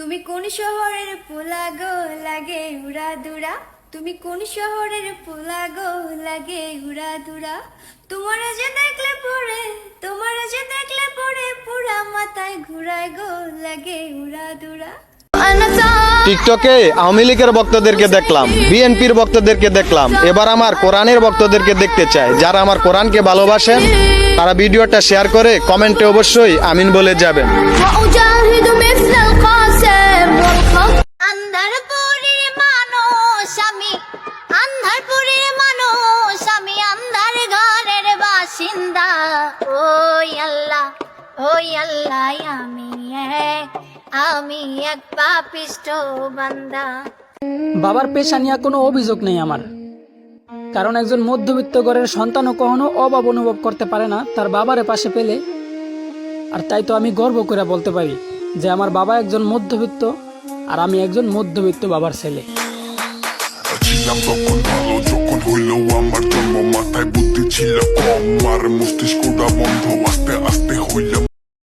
তুমি কোন শহরের পোলা গো লাগে উড়া দুরা? তুমি কোন শহরের পোলা গো লাগে উড়া দুরা? তোমার যে দেখলে পরে পুরা মাথায় ঘুরায় গো লাগে উড়া দুরা। টিকটকে আওয়ামী লীগের ভক্তদেরকে দেখলাম, বিএনপির ভক্তদেরকে দেখলাম, এবার আমার কোরআনের ভক্তদেরকে দেখতে চাই। যারা আমার কোরআনকে ভালোবাসেন তারা ভিডিওটা শেয়ার করে কমেন্টে অবশ্যই আমিন বলে যাবেন। আন্ধারপুরের মানুষ আমি, আন্ধারপুরের মানুষ আমি, আন্ধার ঘরের বাসিন্দা। ওই আল্লাহ আমি এক পাপিষ্ঠ বান্দা। বাবার পেশা নিয়ে কোনো অভিযোগ নেই আমার, কারণ একজন মধ্যবিত্ত ঘরের সন্তানও কখনো অভাব অনুভব করতে পারে না তার বাবারে পাশে পেলে। আর তাই তো আমি গর্ব করে বলতে পারি যে আমার বাবা একজন মধ্যবিত্ত আর আমি একজন মধ্যবিত্ত বাবার ছেলে। ছিলাম তখন ভালো, যখন হইল আমার জন্ম, মাথায় বুদ্ধি ছিল কম, আর মস্তিষ্কটা বন্ধ, আস্তে আস্তে হইলাম